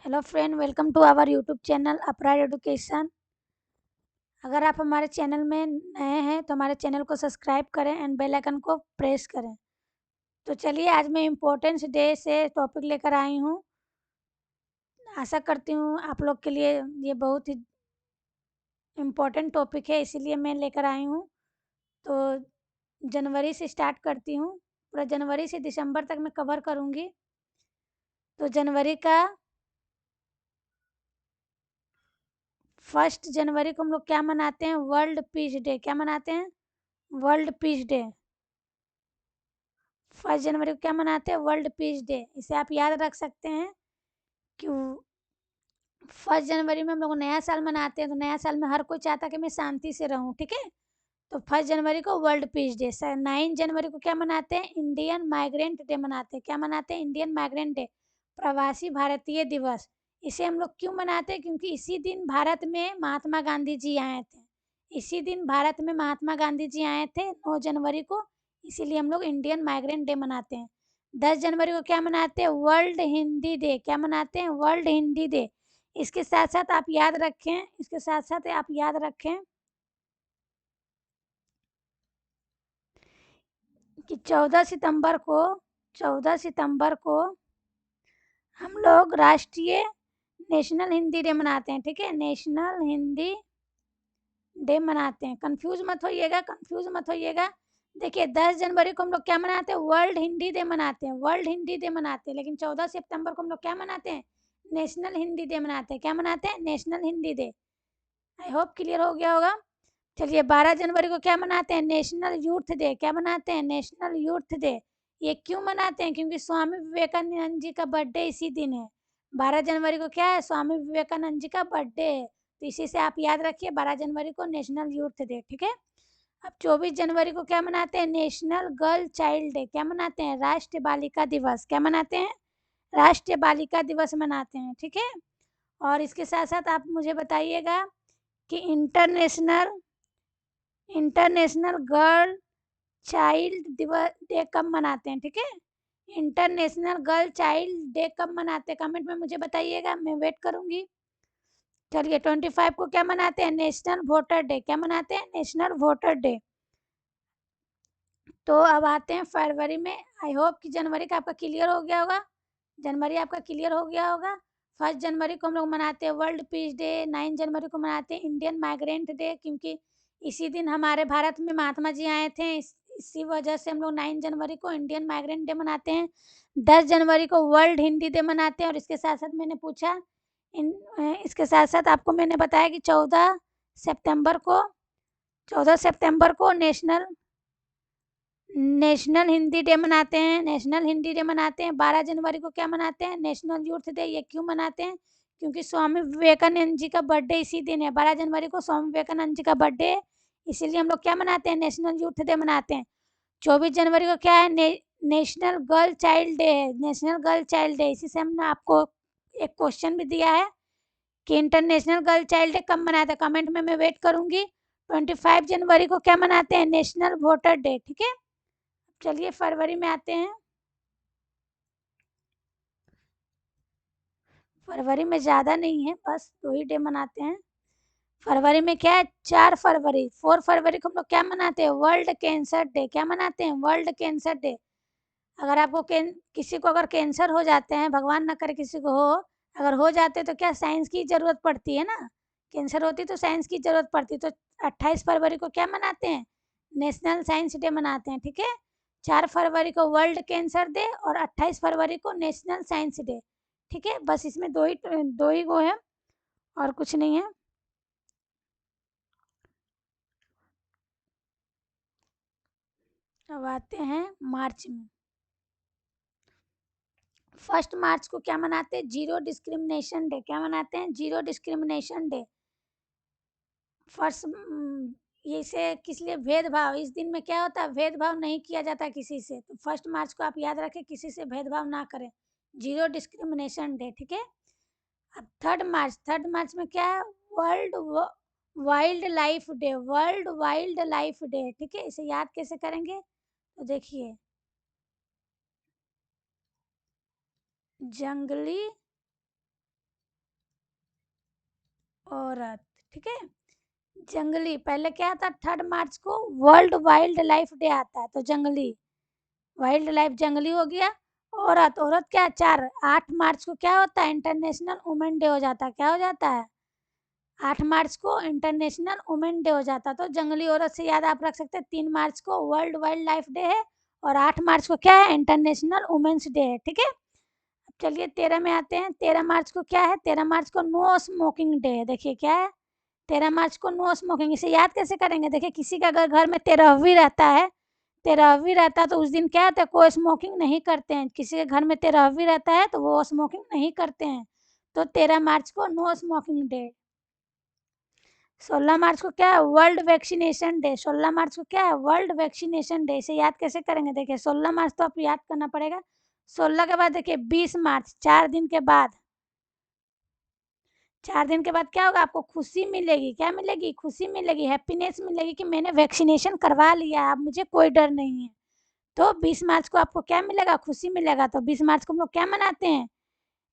Hello friend, welcome to our YouTube channel Apradh education. अगर आप हमारे चैनल में नए हैं तो हमारे चैनल को सब्सक्राइब करें एंड बेल आइकन को प्रेस करें। तो चलिए, आज मैं इम्पोर्टेंस डे से टॉपिक लेकर आई हूँ। आशा करती हूँ आप लोग के लिए ये बहुत ही इम्पोर्टेंट टॉपिक है, इसीलिए मैं लेकर आई हूँ। तो जनवरी से स्टार्ट करती हूँ, पूरा जनवरी से दिसंबर तक मैं कवर करूँगी। तो जनवरी का 1 जनवरी को हम लोग क्या मनाते हैं? World peace day. क्या मनाते हैं? World peace day. 1 जनवरी को क्या मनाते हैं? World peace day. इसे आप याद रख सकते हैं कि 1 जनवरी में हम लोग नया साल मनाते हैं, तो नया साल में हर कोई चाहता है कि मैं शांति से रहूं, ठीक है। तो 1 जनवरी को वर्ल्ड पीस डे। 9 जनवरी को क्या मनाते हैं? इंडियन माइग्रेंट डे मनाते हैं। क्या मनाते हैं? इंडियन माइग्रेंट डे, प्रवासी भारतीय दिवस। इसे हम लोग क्यों मनाते हैं? क्योंकि इसी दिन भारत में महात्मा गांधी जी आए थे। इसी दिन भारत में महात्मा गांधी जी आए थे, 9 जनवरी को। इसीलिए हम लोग इंडियन माइग्रेंट डे मनाते हैं। 10 जनवरी को क्या मनाते हैं? World Hindi day. क्या मनाते हैं? World Hindi day. इसके साथ साथ आप याद रखें, इसके साथ साथ आप याद रखें कि 14 सितंबर को हम लोग राष्ट्रीय नेशनल हिंदी डे मनाते हैं, ठीक है। नेशनल हिंदी डे मनाते हैं। कंफ्यूज मत होइएगा, कंफ्यूज मत होइएगा। देखिए, 10 जनवरी को हम लोग क्या मनाते हैं? वर्ल्ड हिंदी डे मनाते हैं, वर्ल्ड हिंदी डे मनाते हैं। लेकिन 14 सितंबर को हम लोग क्या मनाते हैं? नेशनल हिंदी डे मनाते हैं। क्या मनाते हैं? National Hindi day. I hope clear हो गया होगा। चलिए, 12 जनवरी को क्या मनाते हैं? National youth day. क्या मनाते हैं? National youth day. ये क्यों मनाते हैं? क्योंकि स्वामी विवेकानंद जी का बर्थडे इसी दिन है। 12 जनवरी को क्या है? स्वामी विवेकानंद जी का बर्थडे है। तो इसी से आप याद रखिए 12 जनवरी को नेशनल यूथ डे, ठीक है। अब 24 जनवरी को क्या मनाते हैं? National girl child day. क्या मनाते हैं? राष्ट्रीय बालिका दिवस। क्या मनाते हैं? राष्ट्रीय बालिका दिवस मनाते हैं, ठीक है। और इसके साथ साथ आप मुझे बताइएगा कि इंटरनेशनल इंटरनेशनल गर्ल चाइल्ड दिवस डे कब मनाते हैं, ठीक है। इंटरनेशनल गर्ल चाइल्ड डे कब मनाते हैं? कमेंट में मुझे बताइएगा, मैं वेट करूंगी। चलिए, 25 को क्या मनाते हैं? National voter day. क्या मनाते हैं? National voter day. तो अब आते हैं फरवरी में। आई होप कि जनवरी का आपका क्लियर हो गया होगा। जनवरी आपका क्लियर हो गया होगा। 1 जनवरी को हम लोग मनाते हैं वर्ल्ड पीस डे। 9 जनवरी को मनाते हैं इंडियन माइग्रेंट डे, क्योंकि इसी दिन हमारे भारत में महात्मा जी आए थे। इसी वजह से हम लोग 9 जनवरी को इंडियन माइग्रेंट डे मनाते हैं। 10 जनवरी को वर्ल्ड हिंदी डे मनाते हैं। और इसके साथ साथ मैंने पूछा इसके साथ साथ आपको मैंने बताया कि 14 सितंबर को नेशनल नेशनल हिंदी डे मनाते हैं। नेशनल हिंदी डे मनाते हैं। 12 जनवरी को क्या मनाते हैं? National youth day. ये क्यों मनाते हैं? क्योंकि स्वामी विवेकानंद जी का बर्थडे इसी दिन है। 12 जनवरी को स्वामी विवेकानंद जी का बर्थडे है, इसीलिए हम लोग क्या मनाते हैं? नेशनल यूथ डे मनाते हैं। 24 जनवरी को क्या है? नेशनल गर्ल चाइल्ड डे है। National girl child day. इसी से हमने आपको एक क्वेश्चन भी दिया है कि इंटरनेशनल गर्ल चाइल्ड डे कब मनाते हैं। कमेंट में मैं वेट करूंगी। 25 जनवरी को क्या मनाते हैं? नेशनल वोटर डे, ठीक है। चलिए, फरवरी में आते हैं। फरवरी में ज़्यादा नहीं है, बस 2 ही डे मनाते हैं। फरवरी में क्या है? 4 फरवरी, 4 फरवरी को हम लोग क्या मनाते हैं? World cancer day. क्या मनाते हैं? World cancer day. अगर आपको किसी को अगर कैंसर हो जाते हैं, भगवान ना करे किसी को हो, अगर हो जाते तो क्या साइंस की ज़रूरत पड़ती है ना। कैंसर होती तो साइंस की ज़रूरत पड़ती। तो 28 फरवरी को क्या मनाते हैं? नेशनल साइंस डे मनाते हैं, ठीक है। 4 फरवरी को वर्ल्ड कैंसर डे और 28 फरवरी को नेशनल साइंस डे, ठीक है। बस इसमें दो ही वो है, और कुछ नहीं है। अब आते हैं मार्च में। 1 मार्च को क्या मनाते हैं? Zero discrimination day. क्या मनाते हैं? Zero discrimination day. फर्स्ट इसे किस लिए? भेदभाव। इस दिन में क्या होता है? भेदभाव नहीं किया जाता किसी से। तो 1 मार्च को आप याद रखें, किसी से भेदभाव ना करें। जीरो डिस्क्रिमिनेशन डे, ठीक है। अब 3 मार्च में क्या है? World wild life day. World wild life day, ठीक है। इसे याद कैसे करेंगे? तो देखिए, जंगली औरत, ठीक है। जंगली पहले क्या आता, 3 मार्च को वर्ल्ड वाइल्ड लाइफ डे आता है, तो जंगली, वाइल्ड लाइफ जंगली हो गया। औरत, औरत क्या 4, 8 मार्च को क्या होता है, इंटरनेशनल वुमेन डे हो जाता है, क्या हो जाता है, 8 मार्च को इंटरनेशनल वुमेन डे हो जाता है। तो जंगली औरत से याद आप रख सकते हैं, 3 मार्च को वर्ल्ड वाइल्ड लाइफ डे है और 8 मार्च को क्या है, इंटरनेशनल वुमेन्स डे है, ठीक है। अब चलिए 13 में आते हैं। 13 मार्च को क्या है, 13 मार्च को नो स्मोकिंग डे है। देखिए क्या है, 13 मार्च को नो स्मोकिंग। इसे याद कैसे करेंगे, देखिए किसी का अगर घर में 13वीं रहता है, 13वीं रहता है तो उस दिन क्या होता है, कोई स्मोकिंग नहीं करते हैं। किसी के घर में 13वीं रहता है तो वो स्मोकिंग नहीं करते हैं, तो 13 मार्च को नो स्मोकिंग डे। 16 मार्च को क्या है, वर्ल्ड वैक्सीनेशन डे। 16 मार्च को क्या है, वर्ल्ड वैक्सीनेशन डे। इसे याद कैसे करेंगे, देखिए 16 मार्च तो आपको याद करना पड़ेगा। 16 के बाद देखिए 20 मार्च, 4 दिन के बाद, 4 दिन के बाद क्या होगा, आपको खुशी मिलेगी। क्या मिलेगी, खुशी मिलेगी, हैप्पीनेस मिलेगी कि मैंने वैक्सीनेशन करवा लिया, अब मुझे कोई डर नहीं है। तो 20 मार्च को आपको क्या मिलेगा, खुशी मिलेगा। तो 20 मार्च को हम लोग क्या मनाते हैं,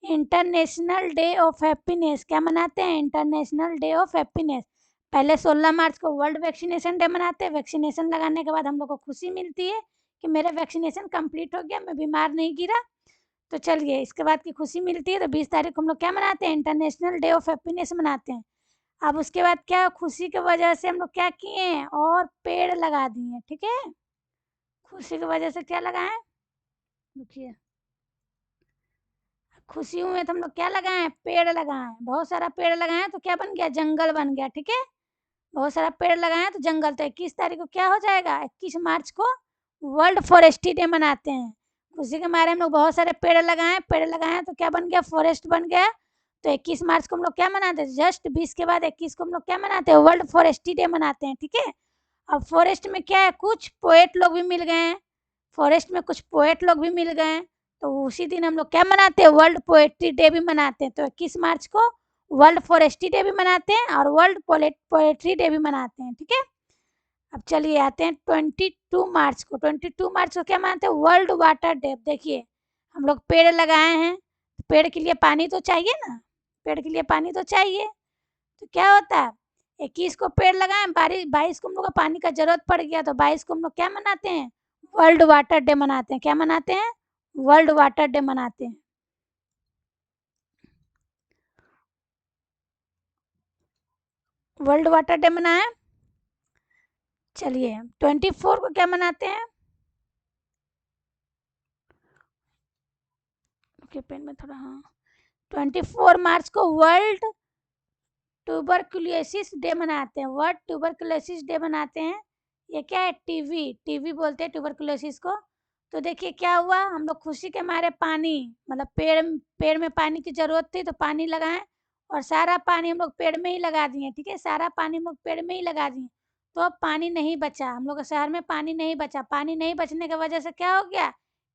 इंटरनेशनल डे ऑफ हैप्पीनेस। क्या मनाते हैं, इंटरनेशनल डे ऑफ हैप्पीनेस। पहले 16 मार्च को वर्ल्ड वैक्सीनेशन डे मनाते हैं। वैक्सीनेशन लगाने के बाद हम लोग को खुशी मिलती है कि मेरा वैक्सीनेशन कंप्लीट हो गया, मैं बीमार नहीं गिरा। तो चलिए इसके बाद की खुशी मिलती है, तो 20 तारीख को हम लोग क्या मनाते हैं, इंटरनेशनल डे ऑफ हैप्पीनेस मनाते हैं। अब उसके बाद क्या, खुशी की वजह से हम लोग क्या किए हैं, और पेड़ लगा दिए, ठीक है। खुशी की वजह से क्या लगाएं, देखिए खुशी हुई है तो हम लोग क्या लगाएं, पेड़ लगाएं। बहुत सारा पेड़ लगाएं तो क्या बन गया, जंगल बन गया, ठीक है। बहुत सारा पेड़ लगाएं तो जंगल। तो 21 तारीख को क्या हो जाएगा, 21 मार्च को वर्ल्ड फॉरेस्ट्री डे मनाते हैं। खुशी के मारे हम लोग बहुत सारे पेड़ लगाएं तो क्या बन गया, फॉरेस्ट बन गया। तो 21 मार्च को हम लोग क्या मनाते हैं, जस्ट 20 के बाद 21 को हम लोग क्या मनाते हैं, वर्ल्ड फॉरेस्ट्री डे मनाते हैं, ठीक है। अब फॉरेस्ट में क्या है, कुछ पोएट लोग भी मिल गए हैं, फॉरेस्ट में कुछ पोएट लोग भी मिल गए हैं। तो उसी दिन हम लोग क्या मनाते हैं, वर्ल्ड पोएट्री डे भी मनाते हैं। तो 21 मार्च को वर्ल्ड फॉरेस्ट्री डे भी मनाते हैं और वर्ल्ड पोएट्री डे भी मनाते हैं, ठीक है। अब चलिए आते हैं 22 मार्च को। 22 मार्च को क्या मनाते हैं, वर्ल्ड वाटर डे। देखिए हम लोग पेड़ लगाए हैं, पेड़ के लिए पानी तो चाहिए ना, पेड़ के लिए पानी तो चाहिए। तो क्या होता है, 21 को पेड़ लगाएं, 22 को हम लोग को पानी का जरूरत पड़ गया, तो 22 को हम लोग क्या मनाते हैं, वर्ल्ड वाटर डे मनाते हैं। क्या मनाते हैं, वर्ल्ड वाटर डे मनाते हैं। वर्ल्ड वाटर डे मनाए। चलिए 24 को क्या मनाते हैं, ओके पेन में थोड़ा, हाँ 24 मार्च को वर्ल्ड ट्यूबरकुलोसिस डे मनाते हैं। वर्ल्ड ट्यूबरकुलोसिस डे मनाते हैं। ये क्या है, टीवी, टीवी बोलते हैं ट्यूबरकुलोसिस को। तो देखिए क्या हुआ, हम लोग खुशी के मारे पानी, मतलब पेड़ पेड़ में पानी की जरूरत थी तो पानी लगाएं, और सारा पानी हम लोग पेड़ में ही लगा दिए, ठीक है। सारा पानी हम लोग पेड़ में ही लगा दिए, तो अब पानी नहीं बचा, हम लोग के शहर में पानी नहीं बचा। पानी नहीं बचने की वजह से क्या हो गया,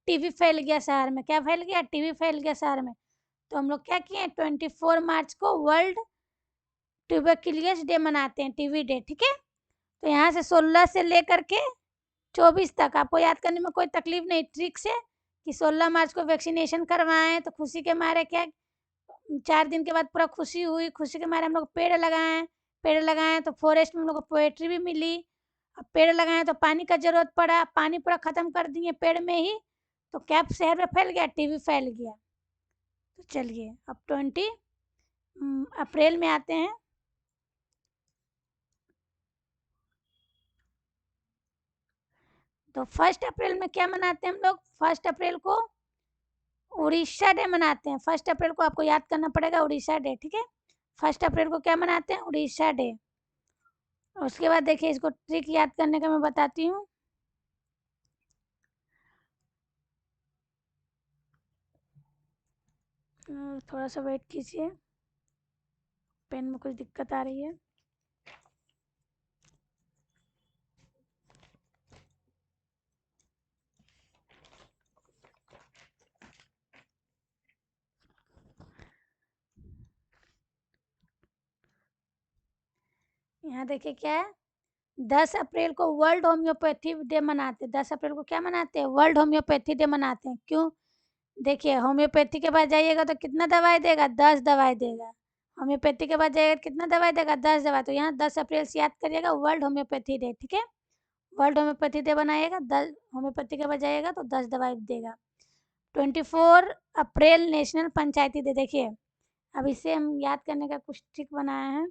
टीवी फैल गया शहर में। क्या फैल गया, टीवी फैल गया शहर में। तो हम लोग क्या किए, 24 मार्च को वर्ल्ड ट्यूबरकुलोसिस डे मनाते हैं, टीवी डे, ठीक है। तो यहाँ से 16 से लेकर के 24 तक आपको याद करने में कोई तकलीफ नहीं, ट्रिक से, कि 16 मार्च को वैक्सीनेशन करवाएं तो खुशी के मारे क्या, 4 दिन के बाद पूरा खुशी हुई, खुशी के मारे हम लोग पेड़ लगाएं। पेड़ लगाएं तो फॉरेस्ट में हम लोग को पोएट्री भी मिली। अब पेड़ लगाएं तो पानी का जरूरत पड़ा, पानी पूरा खत्म कर दिए पेड़ में ही, तो क्या शहर में फैल गया, टीवी फैल गया। तो चलिए अब 20 अप्रैल में आते हैं। तो 1 अप्रैल में क्या मनाते हैं हम लोग, 1 अप्रैल को उड़ीसा डे मनाते हैं। 1 अप्रैल को आपको याद करना पड़ेगा, उड़ीसा डे, ठीक है। 1 अप्रैल को क्या मनाते हैं, उड़ीसा डे। उसके बाद देखिए इसको ट्रिक याद करने का मैं बताती हूँ। थोड़ा सा वेट कीजिए, पेन में कुछ दिक्कत आ रही है। यहाँ देखिए क्या है, 10 अप्रैल को वर्ल्ड होम्योपैथी डे मनाते हैं। 10 अप्रैल को क्या मनाते हैं, वर्ल्ड होम्योपैथी डे मनाते हैं। क्यों, देखिए होम्योपैथी के पास जाइएगा तो कितना दवाई देगा, 10 दवाई देगा। होम्योपैथी के बाद जाएगा कितना दवाई देगा, 10 दवाई। तो यहाँ 10 अप्रैल से याद करिएगा वर्ल्ड होम्योपैथी डे, ठीक है। वर्ल्ड होम्योपैथी डे बनाइएगा, 10 होम्योपैथी के बाद जाइएगा तो 10 दवाई देगा। 24 अप्रैल नेशनल पंचायती डे। देखिए अब इसे हम याद करने का कुछ ट्रिक बनाए हैं।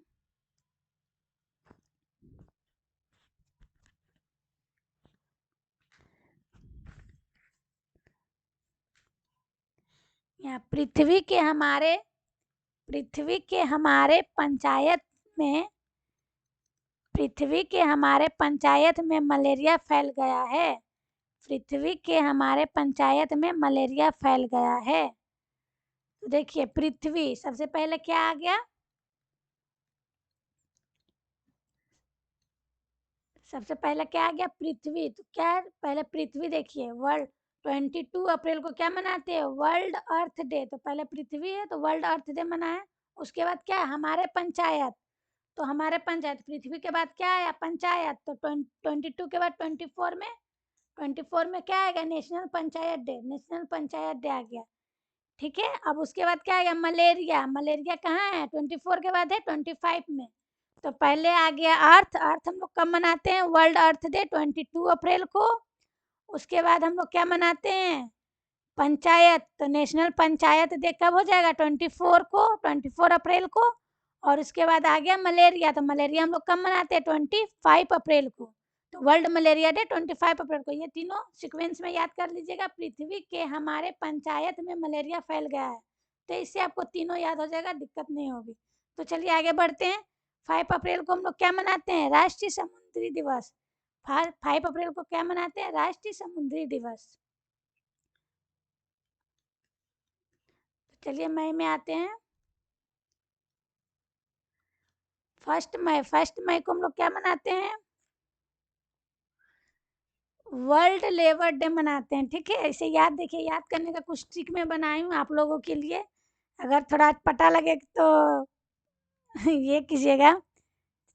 यहाँ पृथ्वी के हमारे पंचायत में मलेरिया फैल गया है। पृथ्वी के हमारे पंचायत में मलेरिया फैल गया है। तो देखिए पृथ्वी सबसे पहले क्या आ गया, सबसे पहले क्या आ गया, पृथ्वी। तो क्या है, पहले पृथ्वी देखिए। वर्ल्ड 22 अप्रैल को क्या मनाते हैं, वर्ल्ड अर्थ डे। तो पहले पृथ्वी है तो वर्ल्ड अर्थ डे मनाए। उसके बाद क्या है, हमारे पंचायत। तो हमारे पंचायत, पृथ्वी के बाद क्या आया, पंचायत। तो 22 के बाद 24 में क्या आएगा, national panchayat day. National panchayat day आ गया, ठीक है। अब उसके बाद क्या आ गया, मलेरिया। मलेरिया कहाँ है, 24 के बाद है 25 में। तो पहले आ गया अर्थ। अर्थ हम लोग कब मनाते हैं, वर्ल्ड अर्थ डे 22 अप्रैल को। उसके बाद हम लोग क्या मनाते हैं, पंचायत। तो नेशनल पंचायत डे कब हो जाएगा, 24 को, 24 अप्रैल को। और उसके बाद आ गया मलेरिया। तो मलेरिया हम लोग कब मनाते हैं, 25 अप्रैल को। तो वर्ल्ड मलेरिया डे 25 अप्रैल को। ये तीनों सीक्वेंस में याद कर लीजिएगा। पृथ्वी के हमारे पंचायत में मलेरिया फैल गया है, तो इससे आपको तीनों याद हो जाएगा, दिक्कत नहीं होगी। तो चलिए आगे बढ़ते हैं। 5 अप्रैल को हम लोग क्या मनाते हैं, राष्ट्रीय समुद्री दिवस। 5 अप्रैल को क्या मनाते हैं, राष्ट्रीय समुद्री दिवस। चलिए मई में आते हैं। 1 मई को हम लोग क्या मनाते हैं, वर्ल्ड लेबर डे मनाते हैं, ठीक है। ऐसे याद, देखिए याद करने का कुछ ट्रिक मैं बनाई हूँ आप लोगों के लिए, अगर थोड़ा पता लगे तो ये कीजिएगा।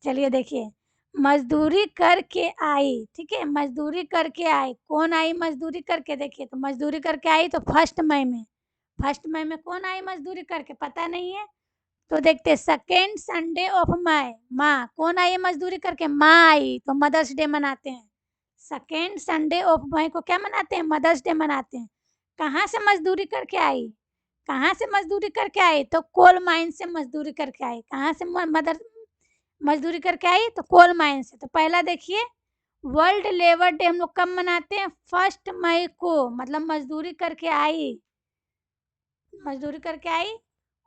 चलिए देखिए, मजदूरी करके आई, ठीक है, मजदूरी करके आई। कौन आई मजदूरी करके, देखिए तो मजदूरी करके आई तो 1 मई में। 1 मई में कौन आई मजदूरी करके, पता नहीं है तो देखते, सेकेंड संडे ऑफ मई। माँ, कौन आई मजदूरी करके, माँ आई, तो मदर्स डे मनाते हैं। सेकेंड संडे ऑफ मई को क्या मनाते हैं, मदर्स डे मनाते हैं। कहाँ से मजदूरी करके आई, कहाँ से मजदूरी करके आई, तो कोल माइन से मजदूरी करके आई। कहाँ से मदर मजदूरी करके आई, तो कोल माइन से। तो पहला देखिए, वर्ल्ड लेबर डे हम लोग कब मनाते हैं, 1 मई को, मतलब मजदूरी करके आई, मजदूरी करके आई।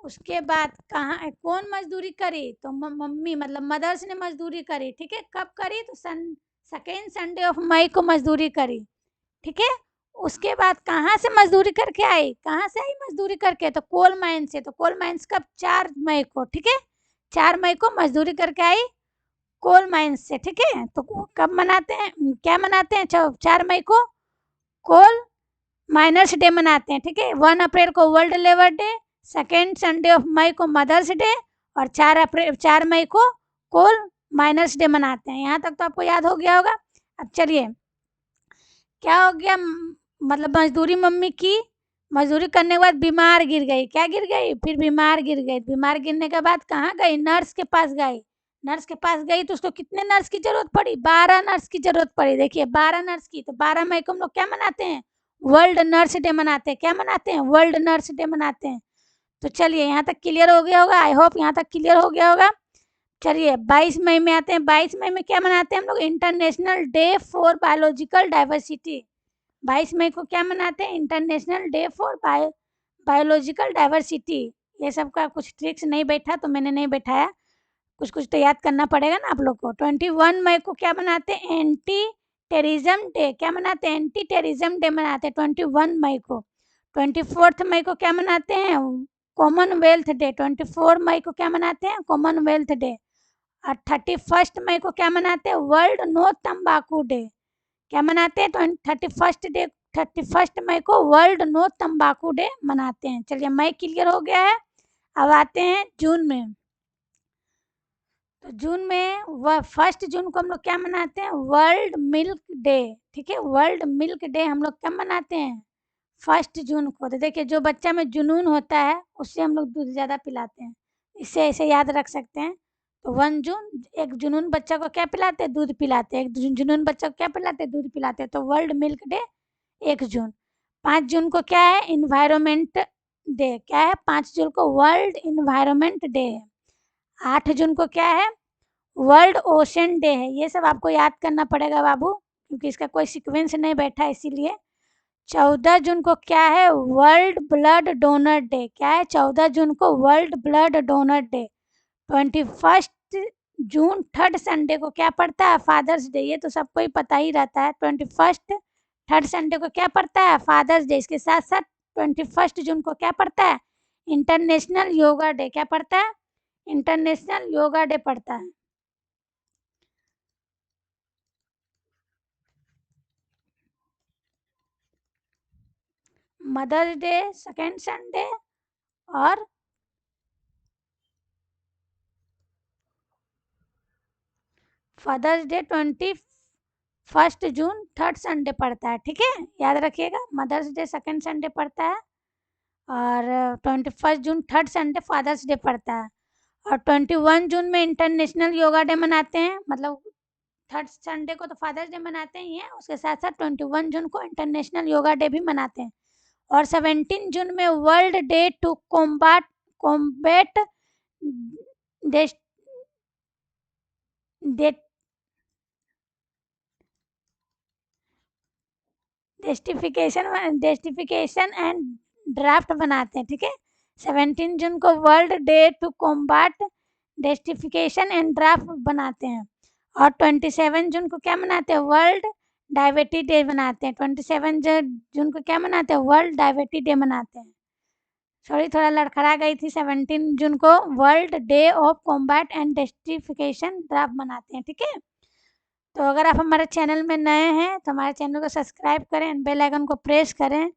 उसके बाद कहाँ, कौन मजदूरी करी, तो मम्मी, मतलब मदर्स ने मजदूरी करी, ठीक है। कब करी, तो सेकेंड संडे ऑफ मई को मजदूरी करी, ठीक है। उसके बाद कहाँ से मजदूरी करके आई, कहाँ से आई मजदूरी करके, तो कोल माइन से। तो कोल माइंस कब, 4 मई को, ठीक है। 4 मई को मजदूरी करके आई कोल माइंस से, ठीक है। तो कब मनाते हैं, क्या मनाते हैं, 4 मई को कोल माइनर्स डे मनाते हैं, ठीक है। 1 अप्रैल को world labour day, second Sunday of मई को मदर्स डे, और 4 मई को कोल माइनर्स डे मनाते हैं। यहाँ तक तो आपको याद हो गया होगा। अब चलिए, क्या हो गया, मतलब मजदूरी मम्मी की, मजदूरी करने के बाद बीमार गिर गई, क्या गिर गई, फिर बीमार गिर गई। बीमार गिरने के बाद कहाँ गई, नर्स के पास गई। नर्स के पास गई तो उसको कितने नर्स की जरूरत पड़ी, 12 नर्स की जरूरत पड़ी। देखिए 12 नर्स की। तो 12 मई को हम लोग क्या मनाते हैं, वर्ल्ड नर्स डे मनाते हैं। क्या मनाते हैं, वर्ल्ड नर्स डे मनाते हैं। तो चलिए यहाँ तक क्लियर हो गया होगा, आई होप यहाँ तक क्लियर हो गया होगा। चलिए 22 मई में आते हैं। 22 मई में क्या मनाते हैं हम लोग, international day for biological diversity. 22 मई को क्या मनाते हैं, international day for biological diversity. ये सब का कुछ ट्रिक्स नहीं बैठा तो मैंने नहीं बैठाया, कुछ कुछ तो याद करना पड़ेगा ना आप लोग को। 21 मई को क्या मनाते हैं, एंटी टेररिज्म डे। क्या मनाते हैं, एंटी टेररिज्म डे मनाते हैं 21 मई को। 24 मई को क्या मनाते हैं, कॉमनवेल्थ डे। 24 मई को क्या मनाते हैं, कॉमनवेल्थ डे। और 31 मई को क्या मनाते हैं, वर्ल्ड नो तंबाकू डे। क्या मनाते हैं, 31 मई को वर्ल्ड नो तंबाकू डे मनाते हैं। चलिए मई क्लियर हो गया है। अब आते हैं जून में। तो जून में 1 जून को हम लोग क्या मनाते हैं, वर्ल्ड मिल्क डे, ठीक है। वर्ल्ड मिल्क डे हम लोग कब मनाते हैं, 1 जून को। तो देखिए जो बच्चा में जुनून होता है उससे हम लोग दूध ज़्यादा पिलाते हैं, इससे ऐसे याद रख सकते हैं। तो 1 जून, एक जुनून बच्चा को क्या पिलाते हैं? दूध पिलाते हैं। एक जुनून बच्चा को क्या पिलाते हैं? दूध पिलाते हैं। तो वर्ल्ड मिल्क डे 1 जून। 5 जून को क्या है? Environment day. क्या है? 5 जून को वर्ल्ड इन्वायरमेंट डे है। 8 जून को क्या है? वर्ल्ड ओशन डे है। ये सब आपको याद करना पड़ेगा बाबू, क्योंकि इसका कोई सीक्वेंस नहीं बैठा इसीलिए। 14 जून को क्या है? World blood donor day. क्या है? 14 जून को वर्ल्ड ब्लड डोनर डे। 21 जून थर्ड संडे को क्या पड़ता है? Fathers day. ये तो सबको ही पता ही रहता है। 21 थर्ड संडे को क्या पड़ता है? Fathers Day. इसके साथ साथ 21 जून को क्या पड़ता है? International Yoga Day. क्या पड़ता है? इंटरनेशनल योगा डे पड़ता है। मदर्स डे सेकेंड संडे, और फादर्स डे 21 जून थर्ड संडे पड़ता है। ठीक है, याद रखिएगा। मदर्स डे सेकेंड संडे पड़ता है, और 21 जून थर्ड संडे फादर्स डे पड़ता है। और 21 जून में इंटरनेशनल योगा डे मनाते हैं, मतलब थर्ड संडे को तो फादर्स डे मनाते ही हैं, उसके साथ साथ 21 जून को इंटरनेशनल योगा डे भी मनाते हैं। और 17 जून में world day to combat desertification and drought बनाते हैं। ठीक है, 17 जून को world day to combat desertification and drought बनाते हैं। और 27 जून को क्या मनाते हैं? वर्ल्ड डायबिटीज डे मनाते हैं। 27 जून को क्या मनाते हैं? वर्ल्ड डायबिटीज डे मनाते हैं। सॉरी, थोड़ा लड़खड़ा गई थी। 17 जून को world day of combat and desertification drought मनाते हैं। ठीक है, तो अगर आप हमारे चैनल में नए हैं तो हमारे चैनल को सब्सक्राइब करें एंड बेल आइकन को प्रेस करें।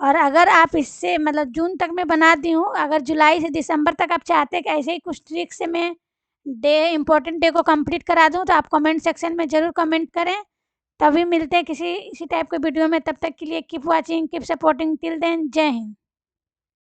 और अगर आप इससे मतलब जून तक मैं बना दी हूँ, अगर जुलाई से दिसंबर तक आप चाहते हैं कि ऐसे ही कुछ ट्रिक से मैं इम्पोर्टेंट डे को कंप्लीट करा दूँ, तो आप कमेंट सेक्शन में ज़रूर कमेंट करें। तभी मिलते हैं किसी इसी टाइप के वीडियो में। तब तक के लिए keep watching, keep supporting. Till then, जय हिंद।